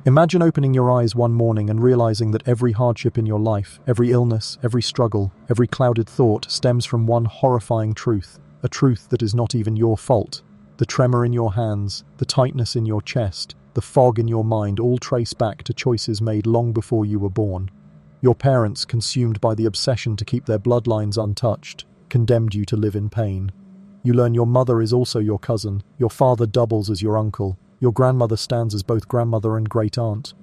Imagine opening your eyes one morning and realizing that every hardship in your life, every illness, every struggle, every clouded thought stems from one horrifying truth, a truth that is not even your fault. The tremor in your hands, the tightness in your chest, the fog in your mind all trace back to choices made long before you were born. Your parents, consumed by the obsession to keep their bloodlines untouched, condemned you to live in pain. You learn your mother is also your cousin, your father doubles as your uncle, your grandmother stands as both grandmother and great-aunt.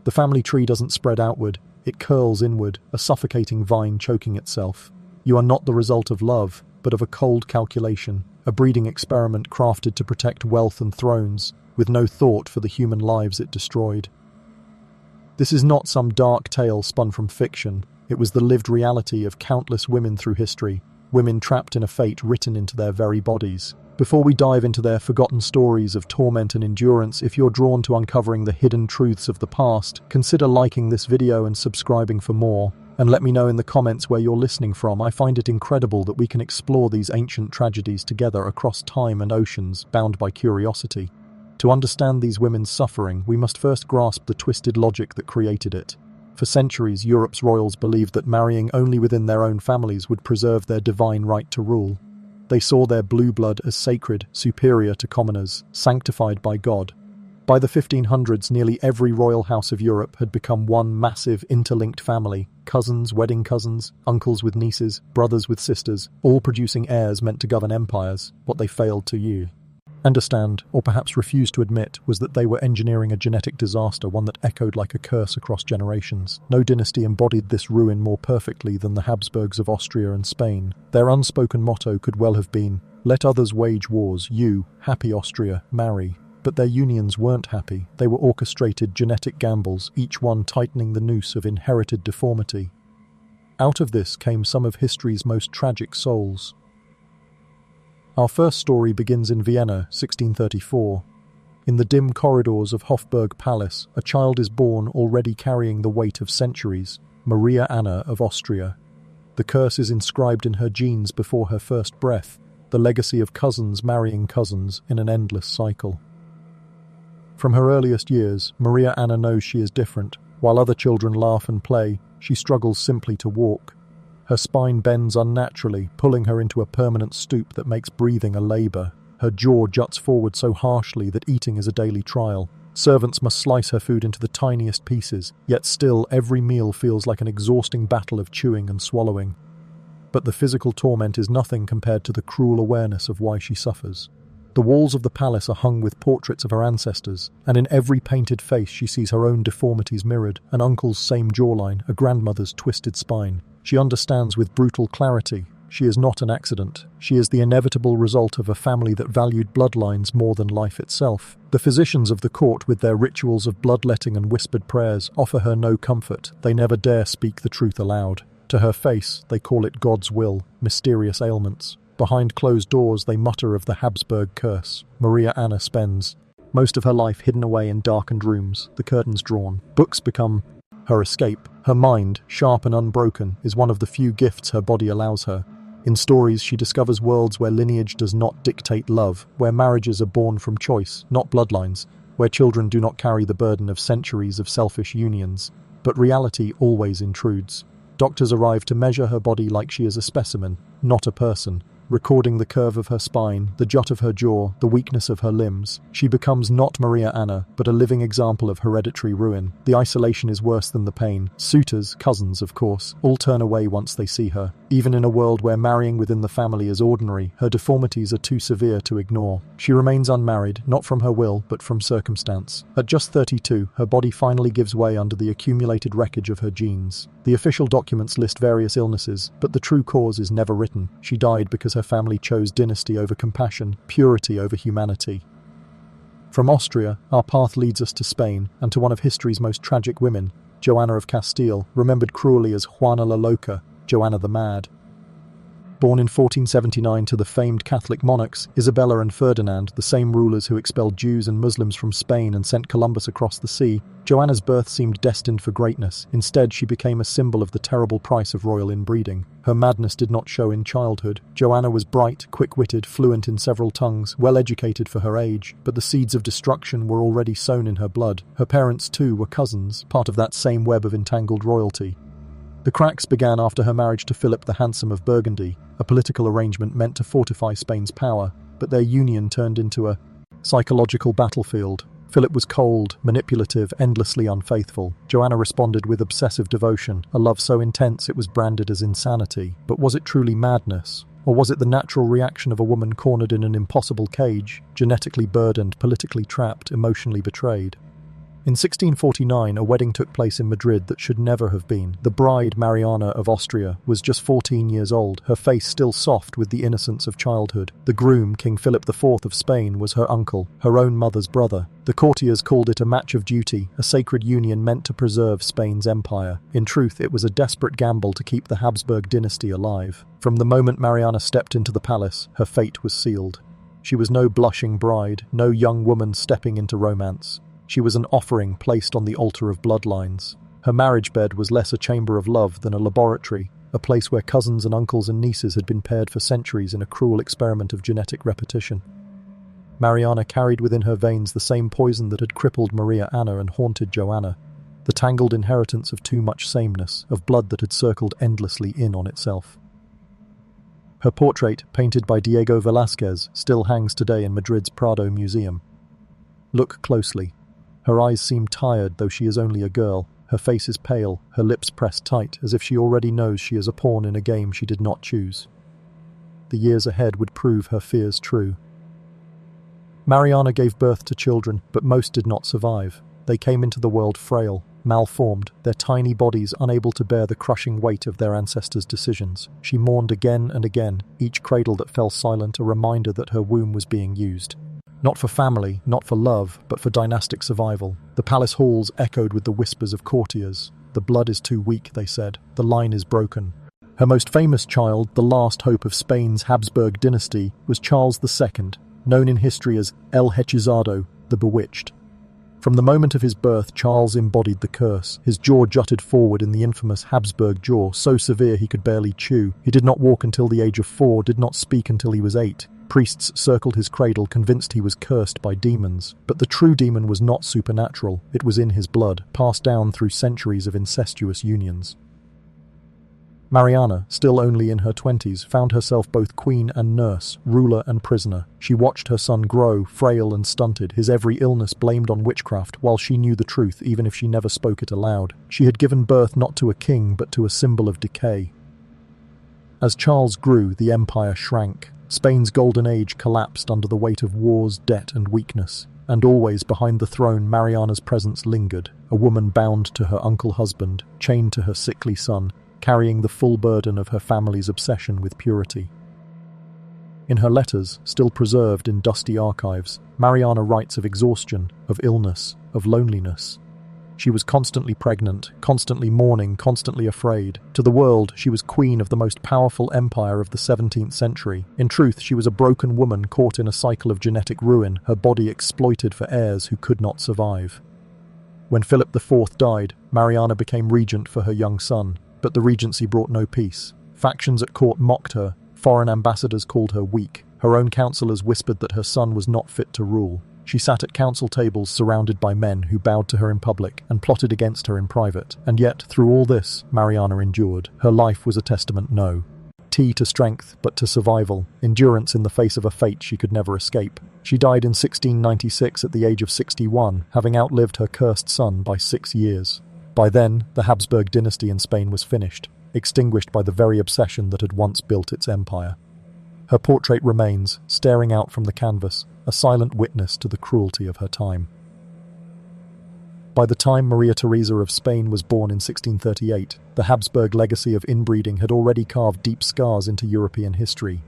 The family tree doesn't spread outward, it curls inward, a suffocating vine choking itself. You are not the result of love, but of a cold calculation, a breeding experiment crafted to protect wealth and thrones, with no thought for the human lives it destroyed. This is not some dark tale spun from fiction. It was the lived reality of countless women through history, women trapped in a fate written into their very bodies. Before we dive into their forgotten stories of torment and endurance, if you're drawn to uncovering the hidden truths of the past, consider liking this video and subscribing for more. And let me know in the comments where you're listening from. I find it incredible that we can explore these ancient tragedies together across time and oceans, bound by curiosity. To understand these women's suffering, we must first grasp the twisted logic that created it. For centuries, Europe's royals believed that marrying only within their own families would preserve their divine right to rule. They saw their blue blood as sacred, superior to commoners, sanctified by God. By the 1500s, nearly every royal house of Europe had become one massive, interlinked family. Cousins, wedding cousins, uncles with nieces, brothers with sisters, all producing heirs meant to govern empires. What they failed to understand, or perhaps refused to admit, was that they were engineering a genetic disaster, one that echoed like a curse across generations. No dynasty embodied this ruin more perfectly than the Habsburgs of Austria and Spain. Their unspoken motto could well have been, "Let others wage wars, you, happy Austria, marry." But their unions weren't happy. They were orchestrated genetic gambles, each one tightening the noose of inherited deformity. Out of this came some of history's most tragic souls. Our first story begins in Vienna, 1634. In the dim corridors of Hofburg Palace, a child is born already carrying the weight of centuries, Maria Anna of Austria. The curse is inscribed in her genes before her first breath, the legacy of cousins marrying cousins in an endless cycle. From her earliest years, Maria Anna knows she is different. While other children laugh and play, she struggles simply to walk. Her spine bends unnaturally, pulling her into a permanent stoop that makes breathing a labor. Her jaw juts forward so harshly that eating is a daily trial. Servants must slice her food into the tiniest pieces, yet still every meal feels like an exhausting battle of chewing and swallowing. But the physical torment is nothing compared to the cruel awareness of why she suffers. The walls of the palace are hung with portraits of her ancestors, and in every painted face she sees her own deformities mirrored, an uncle's same jawline, a grandmother's twisted spine. She understands with brutal clarity, she is not an accident. She is the inevitable result of a family that valued bloodlines more than life itself. The physicians of the court, with their rituals of bloodletting and whispered prayers, offer her no comfort. They never dare speak the truth aloud. To her face, they call it God's will, mysterious ailments. Behind closed doors, they mutter of the Habsburg curse. Maria Anna spends most of her life hidden away in darkened rooms, the curtains drawn. Books become her escape. Her mind, sharp and unbroken, is one of the few gifts her body allows her. In stories, she discovers worlds where lineage does not dictate love, where marriages are born from choice, not bloodlines, where children do not carry the burden of centuries of selfish unions. But reality always intrudes. Doctors arrive to measure her body like she is a specimen, not a person. Recording the curve of her spine, the jut of her jaw, the weakness of her limbs, she becomes not Maria Anna, but a living example of hereditary ruin. The isolation is worse than the pain. Suitors, cousins of course, all turn away once they see her. Even in a world where marrying within the family is ordinary, her deformities are too severe to ignore. She remains unmarried, not from her will, but from circumstance. At just 32, her body finally gives way under the accumulated wreckage of her genes. The official documents list various illnesses, but the true cause is never written. She died because her family chose dynasty over compassion, purity over humanity. From Austria, our path leads us to Spain, and to one of history's most tragic women, Joanna of Castile, remembered cruelly as Juana la Loca, Joanna the Mad. Born in 1479 to the famed Catholic monarchs, Isabella and Ferdinand, the same rulers who expelled Jews and Muslims from Spain and sent Columbus across the sea, Joanna's birth seemed destined for greatness. Instead, she became a symbol of the terrible price of royal inbreeding. Her madness did not show in childhood. Joanna was bright, quick-witted, fluent in several tongues, well-educated for her age, but the seeds of destruction were already sown in her blood. Her parents, too, were cousins, part of that same web of entangled royalty. The cracks began after her marriage to Philip the Handsome of Burgundy, a political arrangement meant to fortify Spain's power, but their union turned into a psychological battlefield. Philip was cold, manipulative, endlessly unfaithful. Joanna responded with obsessive devotion, a love so intense it was branded as insanity. But was it truly madness? Or was it the natural reaction of a woman cornered in an impossible cage, genetically burdened, politically trapped, emotionally betrayed? In 1649, a wedding took place in Madrid that should never have been. The bride, Mariana of Austria, was just 14 years old, her face still soft with the innocence of childhood. The groom, King Philip IV of Spain, was her uncle, her own mother's brother. The courtiers called it a match of duty, a sacred union meant to preserve Spain's empire. In truth, it was a desperate gamble to keep the Habsburg dynasty alive. From the moment Mariana stepped into the palace, her fate was sealed. She was no blushing bride, no young woman stepping into romance. She was an offering placed on the altar of bloodlines. Her marriage bed was less a chamber of love than a laboratory, a place where cousins and uncles and nieces had been paired for centuries in a cruel experiment of genetic repetition. Mariana carried within her veins the same poison that had crippled Maria Anna and haunted Joanna, the tangled inheritance of too much sameness, of blood that had circled endlessly in on itself. Her portrait, painted by Diego Velázquez, still hangs today in Madrid's Prado Museum. Look closely. Her eyes seem tired, though she is only a girl. Her face is pale, her lips pressed tight, as if she already knows she is a pawn in a game she did not choose. The years ahead would prove her fears true. Mariana gave birth to children, but most did not survive. They came into the world frail, malformed, their tiny bodies unable to bear the crushing weight of their ancestors' decisions. She mourned again and again, each cradle that fell silent a reminder that her womb was being used. Not for family, not for love, but for dynastic survival. The palace halls echoed with the whispers of courtiers. The blood is too weak, they said. The line is broken. Her most famous child, the last hope of Spain's Habsburg dynasty, was Charles II, known in history as El Hechizado, the Bewitched. From the moment of his birth, Charles embodied the curse. His jaw jutted forward in the infamous Habsburg jaw, so severe he could barely chew. He did not walk until the age of 4, did not speak until he was 8. Priests circled his cradle, convinced he was cursed by demons. But the true demon was not supernatural. It was in his blood, passed down through centuries of incestuous unions. Mariana, still only in her 20s, found herself both queen and nurse, ruler and prisoner. She watched her son grow, frail and stunted, his every illness blamed on witchcraft, while she knew the truth, even if she never spoke it aloud. She had given birth not to a king, but to a symbol of decay. As Charles grew, the empire shrank. Spain's golden age collapsed under the weight of wars, debt and weakness. And always behind the throne, Mariana's presence lingered, a woman bound to her uncle-husband, chained to her sickly son, carrying the full burden of her family's obsession with purity. In her letters, still preserved in dusty archives, Mariana writes of exhaustion, of illness, of loneliness. She was constantly pregnant, constantly mourning, constantly afraid. To the world, she was queen of the most powerful empire of the 17th century. In truth, she was a broken woman caught in a cycle of genetic ruin, her body exploited for heirs who could not survive. When Philip IV died, Mariana became regent for her young son, but the regency brought no peace. Factions at court mocked her, foreign ambassadors called her weak, her own councillors whispered that her son was not fit to rule. She sat at council tables surrounded by men who bowed to her in public and plotted against her in private. And yet, through all this, Mariana endured. Her life was a testament no to strength, but to survival, endurance in the face of a fate she could never escape. She died in 1696 at the age of 61, having outlived her cursed son by 6 years. By then, the Habsburg dynasty in Spain was finished, extinguished by the very obsession that had once built its empire. Her portrait remains, staring out from the canvas, a silent witness to the cruelty of her time. By the time Maria Theresa of Spain was born in 1638, the Habsburg legacy of inbreeding had already carved deep scars into European history.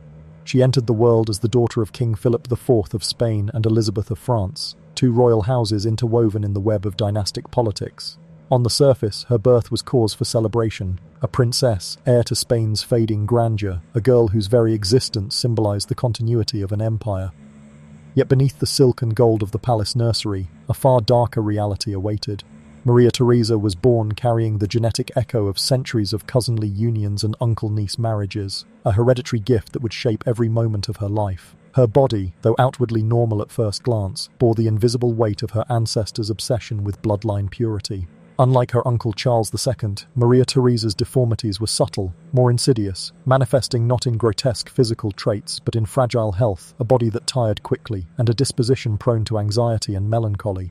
She entered the world as the daughter of King Philip IV of Spain and Elizabeth of France, two royal houses interwoven in the web of dynastic politics. On the surface, her birth was cause for celebration, a princess, heir to Spain's fading grandeur, a girl whose very existence symbolized the continuity of an empire. Yet beneath the silk and gold of the palace nursery, a far darker reality awaited. Maria Theresa was born carrying the genetic echo of centuries of cousinly unions and uncle-niece marriages, a hereditary gift that would shape every moment of her life. Her body, though outwardly normal at first glance, bore the invisible weight of her ancestors' obsession with bloodline purity. Unlike her uncle Charles II, Maria Theresa's deformities were subtle, more insidious, manifesting not in grotesque physical traits but in fragile health, a body that tired quickly, and a disposition prone to anxiety and melancholy.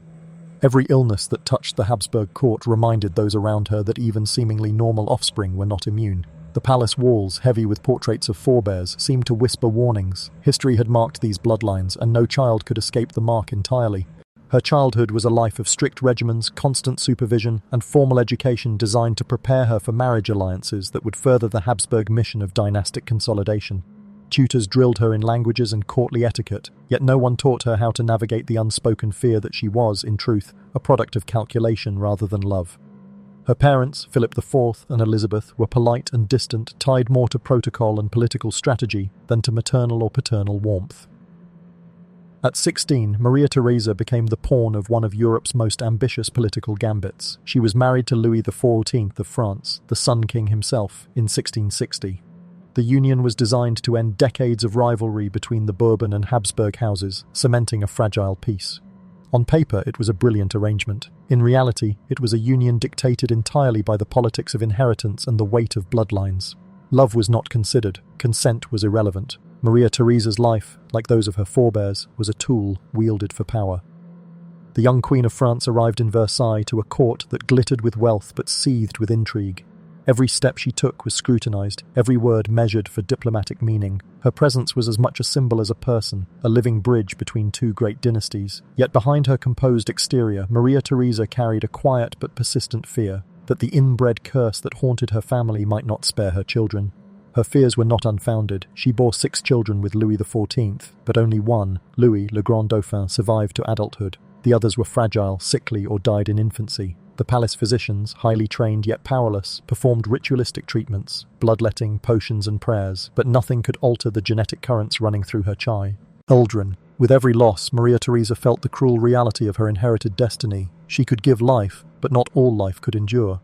Every illness that touched the Habsburg court reminded those around her that even seemingly normal offspring were not immune. The palace walls, heavy with portraits of forebears, seemed to whisper warnings. History had marked these bloodlines, and no child could escape the mark entirely. Her childhood was a life of strict regimens, constant supervision, and formal education designed to prepare her for marriage alliances that would further the Habsburg mission of dynastic consolidation. Tutors drilled her in languages and courtly etiquette, yet no one taught her how to navigate the unspoken fear that she was, in truth, a product of calculation rather than love. Her parents, Philip IV and Elizabeth, were polite and distant, tied more to protocol and political strategy than to maternal or paternal warmth. At 16, Maria Theresa became the pawn of one of Europe's most ambitious political gambits. She was married to Louis XIV of France, the Sun King himself, in 1660. The union was designed to end decades of rivalry between the Bourbon and Habsburg houses, cementing a fragile peace. On paper, it was a brilliant arrangement. In reality, it was a union dictated entirely by the politics of inheritance and the weight of bloodlines. Love was not considered, consent was irrelevant. Maria Theresa's life, like those of her forebears, was a tool wielded for power. The young Queen of France arrived in Versailles to a court that glittered with wealth but seethed with intrigue. Every step she took was scrutinized, every word measured for diplomatic meaning. Her presence was as much a symbol as a person, a living bridge between two great dynasties. Yet behind her composed exterior, Maria Theresa carried a quiet but persistent fear that the inbred curse that haunted her family might not spare her children. Her fears were not unfounded. She bore 6 children with Louis XIV, but only one, Louis, le Grand Dauphin, survived to adulthood. The others were fragile, sickly, or died in infancy. The palace physicians, highly trained yet powerless, performed ritualistic treatments, bloodletting, potions and prayers, but nothing could alter the genetic currents running through her children. With every loss, Maria Theresa felt the cruel reality of her inherited destiny. She could give life, but not all life could endure.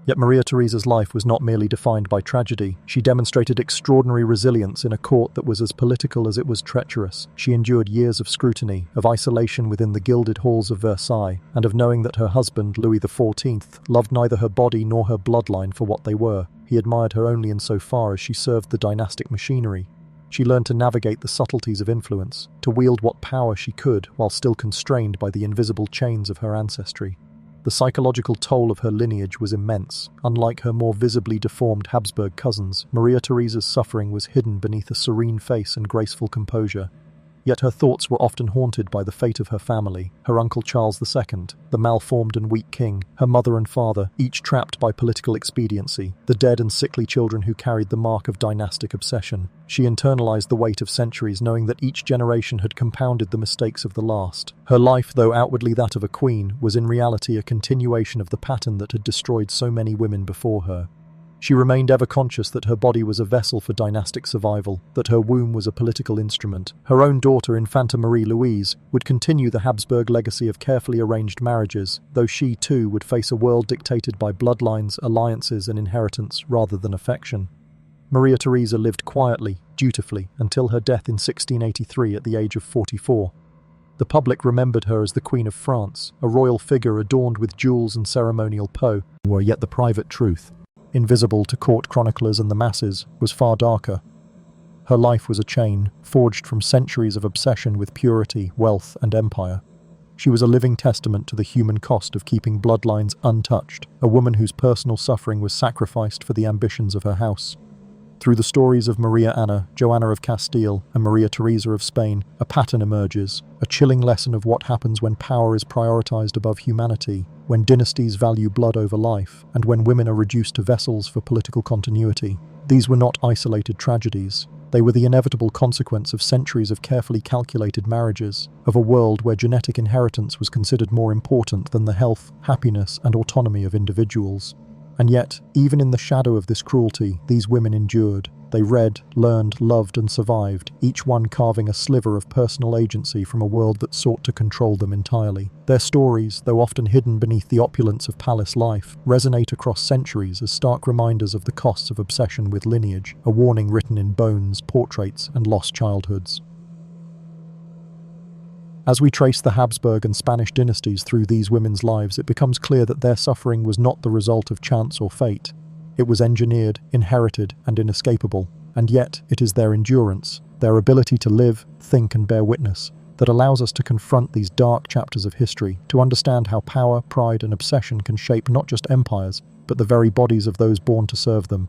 Yet Maria Theresa's life was not merely defined by tragedy. She demonstrated extraordinary resilience in a court that was as political as it was treacherous. She endured years of scrutiny, of isolation within the gilded halls of Versailles, and of knowing that her husband, Louis XIV, loved neither her body nor her bloodline for what they were. He admired her only insofar as she served the dynastic machinery. She learned to navigate the subtleties of influence, to wield what power she could while still constrained by the invisible chains of her ancestry. The psychological toll of her lineage was immense. Unlike her more visibly deformed Habsburg cousins, Maria Theresa's suffering was hidden beneath a serene face and graceful composure. Yet her thoughts were often haunted by the fate of her family, her uncle Charles II, the malformed and weak king, her mother and father, each trapped by political expediency, the dead and sickly children who carried the mark of dynastic obsession. She internalized the weight of centuries, knowing that each generation had compounded the mistakes of the last. Her life, though outwardly that of a queen, was in reality a continuation of the pattern that had destroyed so many women before her. She remained ever conscious that her body was a vessel for dynastic survival, that her womb was a political instrument. Her own daughter, Infanta Marie-Louise, would continue the Habsburg legacy of carefully arranged marriages, though she, too, would face a world dictated by bloodlines, alliances, and inheritance rather than affection. Maria Theresa lived quietly, dutifully, until her death in 1683 at the age of 44. The public remembered her as the Queen of France, a royal figure adorned with jewels and ceremonial pomp, yet the private truth, invisible to court chroniclers and the masses, was far darker. Her life was a chain, forged from centuries of obsession with purity, wealth, and empire. She was a living testament to the human cost of keeping bloodlines untouched, a woman whose personal suffering was sacrificed for the ambitions of her house. Through the stories of Maria Anna, Joanna of Castile, and Maria Theresa of Spain, a pattern emerges, a chilling lesson of what happens when power is prioritized above humanity, when dynasties value blood over life, and when women are reduced to vessels for political continuity. These were not isolated tragedies. They were the inevitable consequence of centuries of carefully calculated marriages, of a world where genetic inheritance was considered more important than the health, happiness, and autonomy of individuals. And yet, even in the shadow of this cruelty, these women endured. They read, learned, loved, and survived, each one carving a sliver of personal agency from a world that sought to control them entirely. Their stories, though often hidden beneath the opulence of palace life, resonate across centuries as stark reminders of the costs of obsession with lineage, a warning written in bones, portraits, and lost childhoods. As we trace the Habsburg and Spanish dynasties through these women's lives, it becomes clear that their suffering was not the result of chance or fate. It was engineered, inherited, and inescapable. And yet, it is their endurance, their ability to live, think, and bear witness, that allows us to confront these dark chapters of history, to understand how power, pride, and obsession can shape not just empires, but the very bodies of those born to serve them.